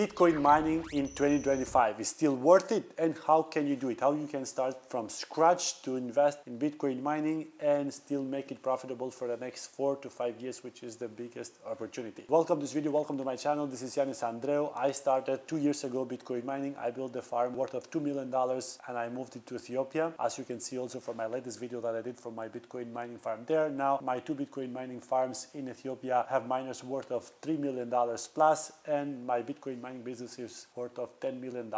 Bitcoin mining in 2025 is still worth it, and how can you do it? How you can start from scratch to invest in Bitcoin mining and still make it profitable for the next 4 to 5 years, which is the biggest opportunity. Welcome to this video, welcome to my channel. This is Giannis Andreou. I started 2 years ago Bitcoin mining. I built a farm worth of $2 million and I moved it to Ethiopia. As you can see also from my latest video that I did from my Bitcoin mining farm there. Now my 2 Bitcoin mining farms in Ethiopia have miners worth of $3 million plus, and my Bitcoin mining business is worth of $10 million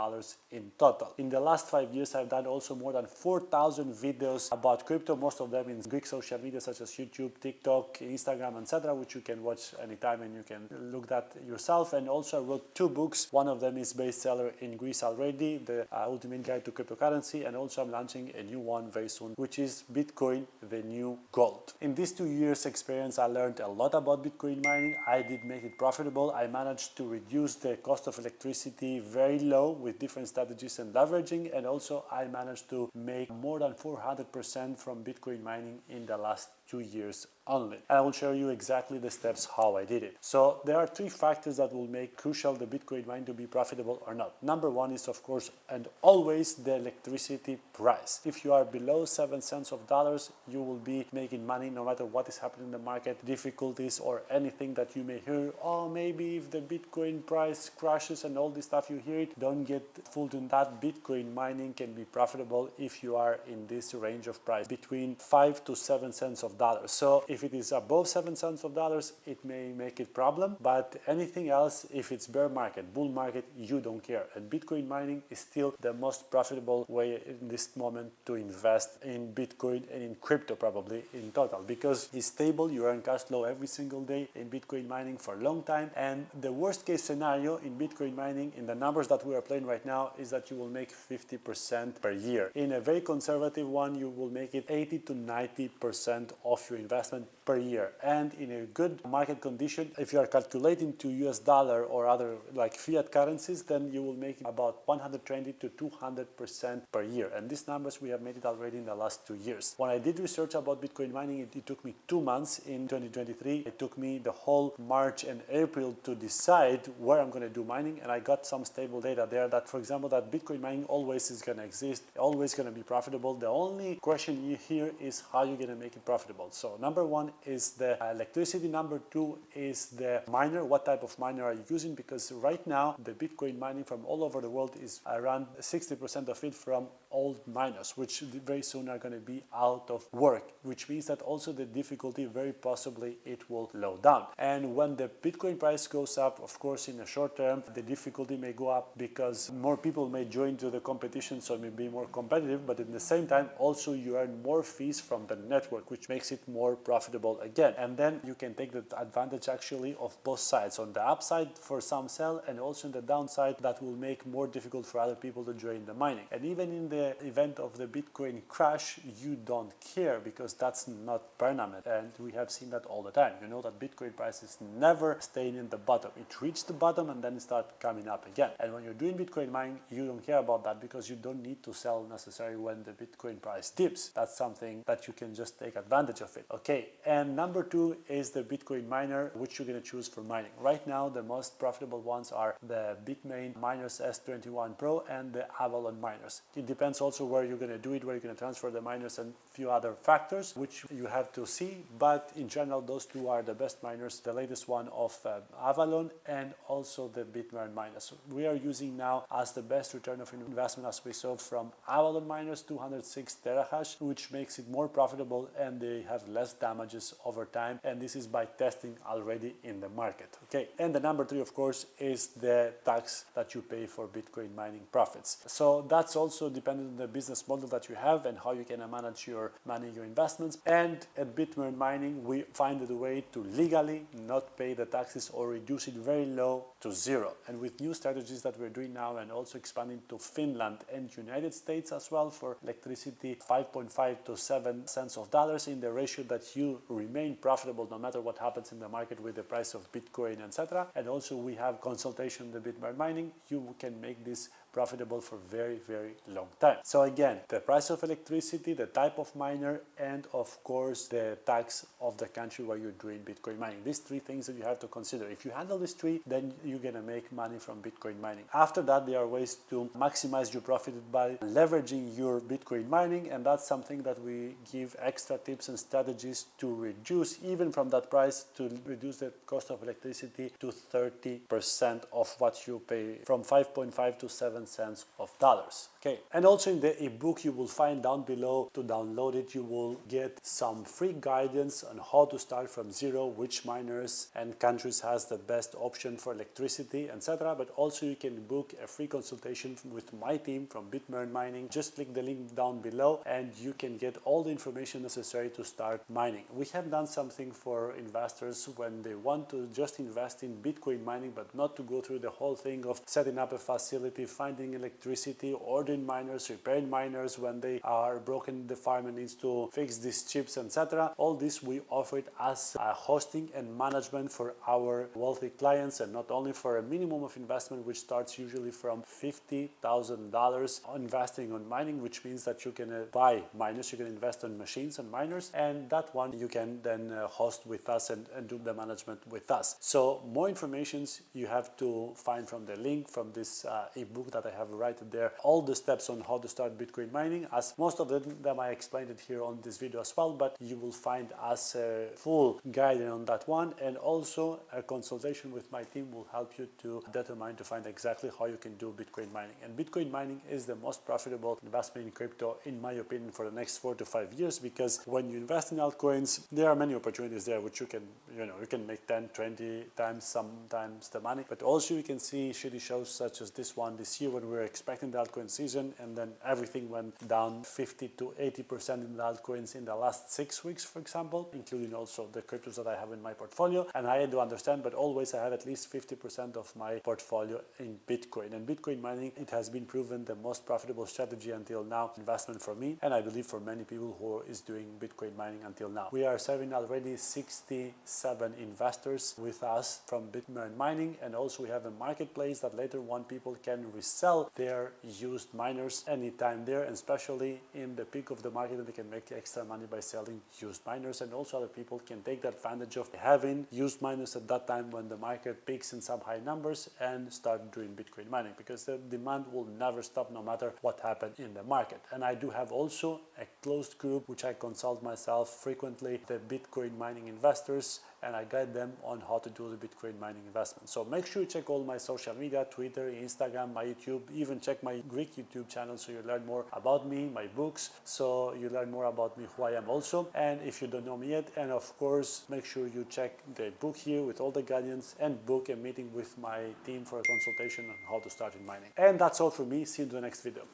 in total. In the last 5 years, I've done also more than 4,000 videos about crypto, most of them in Greek social media such as YouTube, TikTok, Instagram, etc., which you can watch anytime and you can look that yourself. And also I wrote 2 books. One of them is bestseller in Greece already, The Ultimate Guide to Cryptocurrency, and also I'm launching a new one very soon, which is Bitcoin, the New Gold. In these 2 years experience, I learned a lot about Bitcoin mining. I did make it profitable. I managed to reduce the cost of electricity very low with different strategies and leveraging, and also I managed to make more than 400% from Bitcoin mining in the last 2 years only. And I will show you exactly the steps how I did it. So there are 3 factors that will make crucial the Bitcoin mine to be profitable or not. Number 1 is of course and always the electricity price. If you are below 7 cents of dollars, you will be making money no matter what is happening in the market, difficulties or anything that you may hear. Oh, maybe if the Bitcoin price crashes and all this stuff you hear it, don't get fooled in that. Bitcoin mining can be profitable if you are in this range of price between 5 to 7 cents of dollars. So if it is above 7 cents of dollars, it may make it problem, but anything else, if it's bear market, bull market, you don't care. And Bitcoin mining is still the most profitable way in this moment to invest in Bitcoin and in crypto probably in total, because it's stable, you earn cash flow every single day in Bitcoin mining for a long time. And the worst case scenario in Bitcoin mining, in the numbers that we are playing right now, is that you will make 50% per year. In a very conservative one, you will make it 80 to 90% of your investment per year. And in a good market condition, if you are calculating to US dollar or other like fiat currencies, then you will make about 120 to 200% per year. And these numbers we have made it already in the last 2 years. When I did research about Bitcoin mining, it took me 2 months in 2023. It took me the whole March and April to decide where I'm going to do mining, and I got some stable data there that, for example, that Bitcoin mining always is going to exist, always going to be profitable. The only question you hear is how you're going to make it profitable. So number 1 is the electricity. Number 2 is the miner. What type of miner are you using? Because right now the Bitcoin mining from all over the world is around 60% of it from old miners, which very soon are going to be out of work, which means that also the difficulty very possibly it will low down. And when the Bitcoin price goes up, of course in the short term the difficulty may go up because more people may join to the competition, so it may be more competitive, but at the same time also you earn more fees from the network, which makes it more profitable again. And then you can take the advantage actually of both sides. On the upside for some sell, and also in the downside that will make more difficult for other people to join the mining. And even in the event of the Bitcoin crash, you don't care because that's not permanent, and we have seen that all the time. You know that Bitcoin price is never staying in the bottom. It reached the bottom and then start coming up again. And when you're doing Bitcoin mining, you don't care about that because you don't need to sell necessarily when the Bitcoin price dips. That's something that you can just take advantage of it. Okay, and number 2 is the Bitcoin miner, which you're going to choose for mining. Right now the most profitable ones are the Bitmain miners S21 Pro and the Avalon miners. It depends also where you're going to do it, where you're going to transfer the miners, and a few other factors which you have to see, but in general those 2 are the best miners. The latest one of Avalon and also the Bitmain miners. We are using now as the best return of investment, as we saw from Avalon miners, 206 terahash, which makes it more profitable and they have less damages over time, and this is by testing already in the market. Okay, and the number 3 of course is the tax that you pay for Bitcoin mining profits. So that's also dependent on the business model that you have and how you can manage your money, your investments. And at Bitcoin mining we find a way to legally not pay the taxes or reduce it very low to 0. And with new strategies that we're doing now and also expanding to Finland and United States as well for electricity, 5.5 to 7 cents of dollars in the ratio that you remain profitable no matter what happens in the market with the price of Bitcoin, etc. And also we have consultation in the Bitcoin mining. You can make this profitable for very, very long time. So again, the price of electricity, the type of miner, and of course the tax of the country where you're doing Bitcoin mining. These three things that you have to consider. If you handle these three, then you're gonna make money from Bitcoin mining. After that, there are ways to maximize your profit by leveraging your Bitcoin mining, and that's something that we give extra tips and strategies to reduce even from that price, to reduce the cost of electricity to 30% of what you pay, from 5.5 to 7 cents of dollars. Okay, and also in the ebook you will find down below, to download it, you will get some free guidance on how to start from zero, which miners and countries has the best option for electricity, etc. But also you can book a free consultation with my team from Bitcoin Mining. Just click the link down below and you can get all the information necessary to start mining. We have done something for investors when they want to just invest in Bitcoin mining, but not to go through the whole thing of setting up a facility, finding electricity, ordering miners, repairing miners when they are broken, the farmer needs to fix these chips, etc. All this we offer it as hosting and management for our wealthy clients, and not only for a minimum of investment, which starts usually from $50,000 investing on mining, which means that you can buy miners, you can invest on machines and miners, and that one you can then host with us and do the management with us. So more informations you have to find from the link from this ebook that I have right there, all the steps on how to start Bitcoin mining, as most of them I explained it here on this video as well, but you will find as a full guide on that one, and also a consultation with my team will help you to determine, to find exactly how you can do Bitcoin mining. And Bitcoin mining is the most profitable investment in crypto, in my opinion, for the next 4 to 5 years, because when you invest in altcoins, there are many opportunities there which you can make 10, 20 times, sometimes the money, but also you can see shitty shows such as this one this year, when we were expecting the altcoin season and then everything went down 50 to 80% in the altcoins in the last 6 weeks, for example, including also the cryptos that I have in my portfolio. And I do understand, but always I have at least 50% of my portfolio in Bitcoin. And Bitcoin mining, it has been proven the most profitable strategy until now, investment for me, and I believe for many people who is doing Bitcoin mining until now. We are serving already 67 investors with us from Bitcoin mining, and also we have a marketplace that later on people can resell their used miners anytime there, and especially in the peak of the market, and they can make extra money by selling used miners, and also other people can take the advantage of having used miners at that time when the market peaks in some high numbers and start doing Bitcoin mining, because the demand will never stop no matter what happened in the market. And I do have also a closed group which I consult myself frequently, the Bitcoin mining investors, and I guide them on how to do the Bitcoin mining investment. So make sure you check all my social media, Twitter, Instagram, my YouTube, even check my Greek YouTube channel so you learn more about me, my books, so you learn more about me, who I am also, and if you don't know me yet. And of course, make sure you check the book here with all the guidance, and book a meeting with my team for a consultation on how to start in mining. And that's all for me. See you in the next video.